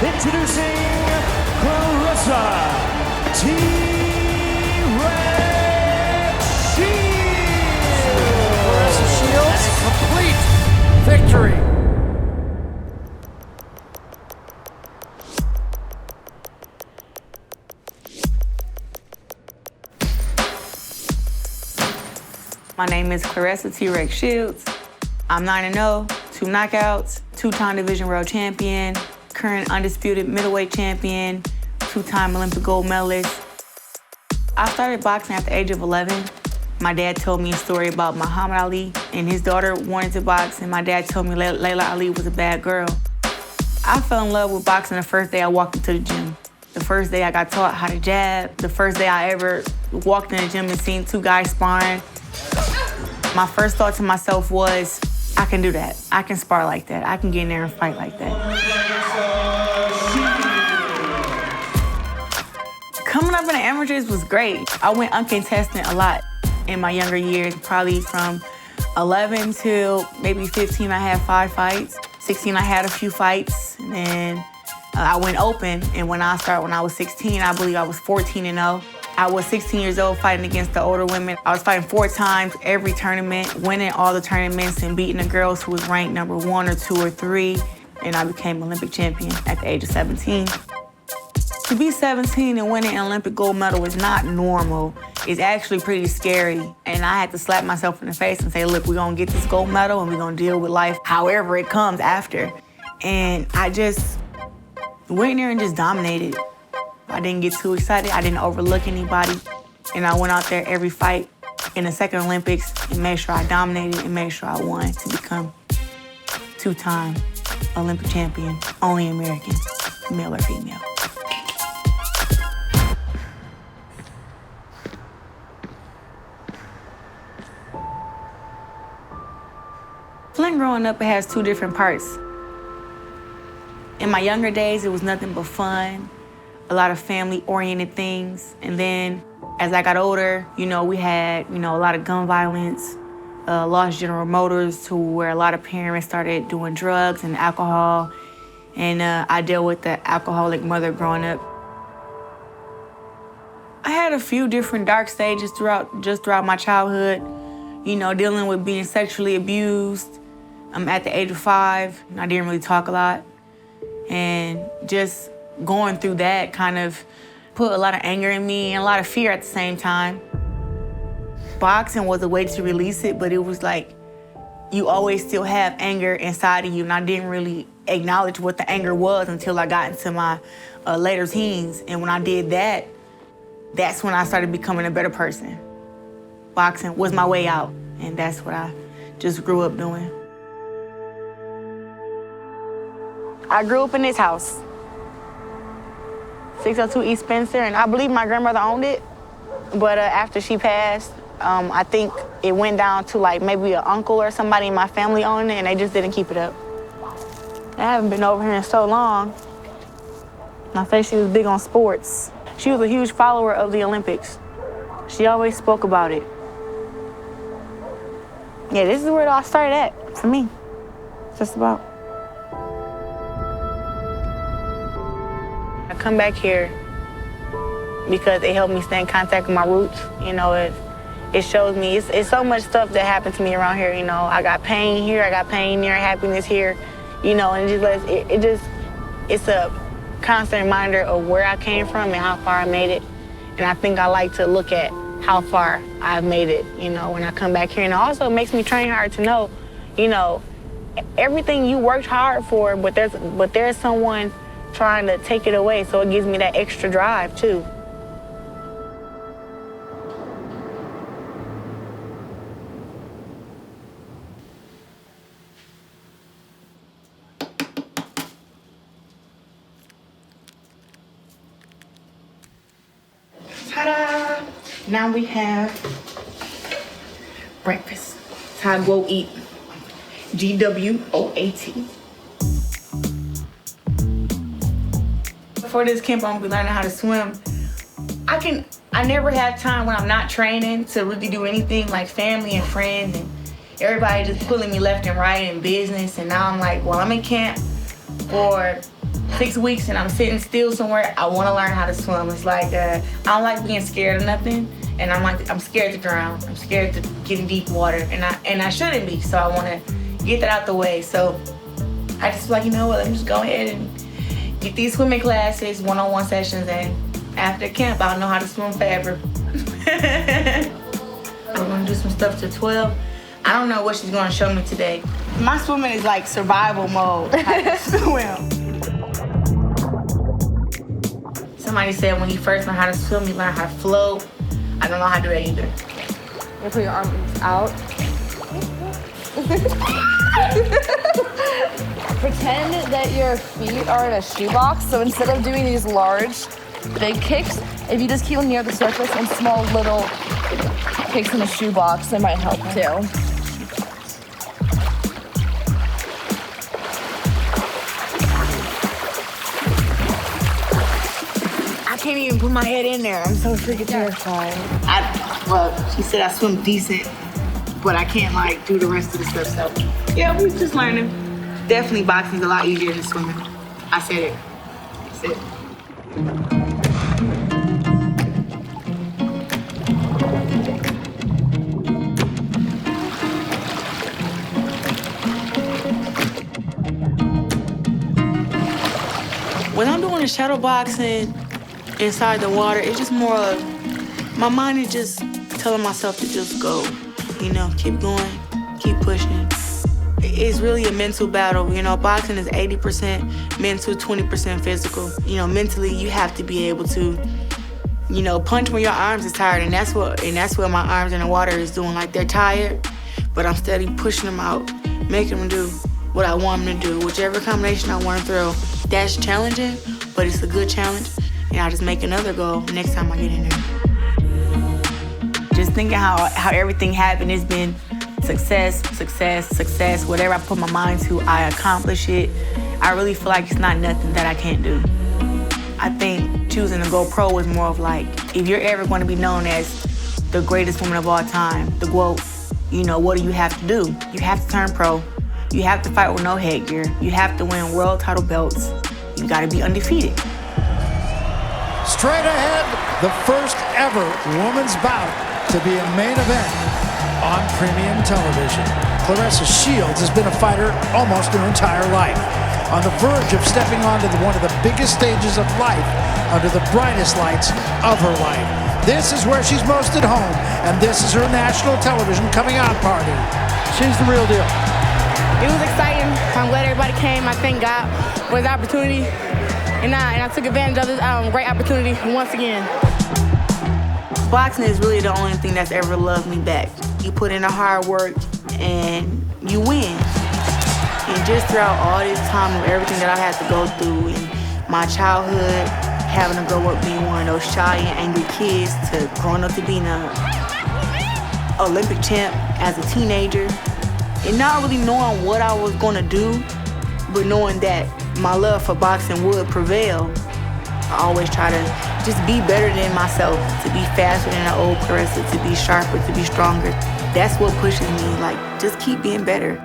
introducing Claressa Shields. Claressa Shields, complete victory. My name is Claressa T-Rex Shields. I'm 9-0, 2 knockouts, 2-time division world champion, current undisputed middleweight champion, 2-time Olympic gold medalist. I started boxing at the age of 11. My dad told me a story about Muhammad Ali and his daughter wanted to box, and my dad told me Layla Ali was a bad girl. I fell in love with boxing the first day I walked into the gym. The first day I got taught how to jab. The first day I ever walked in the gym and seen 2 guys sparring. My first thought to myself was, I can do that. I can spar like that. I can get in there and fight like that. Coming up in the amateurs was great. I went uncontested a lot in my younger years, probably from 11 till maybe 15, I had 5 fights. 16, I had a few fights, and then I went open, and when I was 16, I believe I was 14-0. I was 16 years old fighting against the older women. I was fighting 4 times every tournament, winning all the tournaments and beating the girls who was ranked number 1 or 2 or 3, and I became Olympic champion at the age of 17. To be 17 and winning an Olympic gold medal is not normal. It's actually pretty scary, and I had to slap myself in the face and say, look, we're gonna get this gold medal and we're gonna deal with life however it comes after. And I just went in there and just dominated. I didn't get too excited. I didn't overlook anybody. And I went out there every fight in the second Olympics and made sure I dominated and made sure I won to become 2-time Olympic champion, only American, male or female. Flint growing up, it has 2 different parts. In my younger days, it was nothing but fun, a lot of family-oriented things. And then as I got older, we had, a lot of gun violence, lost General Motors to where a lot of parents started doing drugs and alcohol. And I dealt with the alcoholic mother growing up. I had a few different dark stages throughout my childhood, dealing with being sexually abused. At the age of 5, I didn't really talk a lot. And just going through that kind of put a lot of anger in me and a lot of fear at the same time. Boxing was a way to release it, but it was like you always still have anger inside of you, and I didn't really acknowledge what the anger was until I got into my later teens. And when I did that, that's when I started becoming a better person. Boxing was my way out, and that's what I just grew up doing. I grew up in this house, 602 East Spencer, and I believe my grandmother owned it. But after she passed, I think it went down to like maybe an uncle or somebody in my family owned it, and they just didn't keep it up. I haven't been over here in so long. I say she was big on sports. She was a huge follower of the Olympics. She always spoke about it. Yeah, this is where it all started at, for me, just about. I come back here because it helped me stay in contact with my roots. It shows me, it's so much stuff that happened to me around here. I got pain here, I got pain there, happiness here, and it's a constant reminder of where I came from and how far I made it. And I think I like to look at how far I've made it, when I come back here. And it also makes me train hard to know, everything you worked hard for, but there's someone trying to take it away, so it gives me that extra drive, too. Ta-da! Now we have breakfast. Time to go eat. GWOAT. Before this camp, I'm gonna be learning how to swim. I never have time when I'm not training to really do anything like family and friends and everybody just pulling me left and right in business. And now I'm like, well, I'm in camp for 6 weeks and I'm sitting still somewhere, I want to learn how to swim. It's like, I don't like being scared of nothing. And I'm scared to drown. I'm scared to get in deep water. And I shouldn't be. So I want to get that out the way. So I just like, you know what, let me just go ahead and get these swimming classes, one-on-one sessions, and after camp, I'll know how to swim forever. I'm gonna do some stuff to 12. I don't know what she's gonna show me today. My swimming is like survival mode. I swim. Somebody said when you first learn how to swim, you learn how to float. I don't know how to do that either. You put your arms out. Pretend that your feet are in a shoebox, so instead of doing these large, big kicks, if you just keep them near the surface and small little kicks in the shoebox, that might help too. I can't even put my head in there. I'm so freaking terrified. Well, she said I swim decent, but I can't like do the rest of the stuff. So yeah, we're just learning. Definitely boxing's a lot easier than swimming. I said it. That's it. When I'm doing the shadow boxing inside the water, it's just more of, my mind is just telling myself to just go. You know, keep going, keep pushing. It's really a mental battle. You know, boxing is 80% mental, 20% physical. You know, mentally you have to be able to, you know, punch when your arms is tired, and that's what my arms in the water is doing. Like, they're tired, but I'm steady pushing them out, making them do what I want them to do. Whichever combination I want to throw, that's challenging, but it's a good challenge. And I just make another goal next time I get in there. Just thinking how everything happened, it's been success, success, success. Whatever I put my mind to, I accomplish it. I really feel like it's not nothing that I can't do. I think choosing to go pro is more of like, if you're ever going to be known as the greatest woman of all time, the GOAT, you know, what do you have to do? You have to turn pro. You have to fight with no headgear. You have to win world title belts. You got to be undefeated. Straight ahead, the first ever women's bout to be a main event on premium television. Claressa Shields has been a fighter almost her entire life, on the verge of stepping onto one of the biggest stages of life under the brightest lights of her life. This is where she's most at home, and this is her national television coming out party. She's the real deal. It was exciting. I'm glad everybody came. I thank God for this opportunity, and I took advantage of this great opportunity once again. Boxing is really the only thing that's ever loved me back. You put in the hard work and you win. And just throughout all this time of everything that I had to go through in my childhood, having to grow up being one of those shy and angry kids to growing up to being an Olympic champ as a teenager, and not really knowing what I was gonna do, but knowing that my love for boxing would prevail, I always try to just be better than myself, to be faster than the old Claressa, to be sharper, to be stronger. That's what pushes me, like, just keep being better.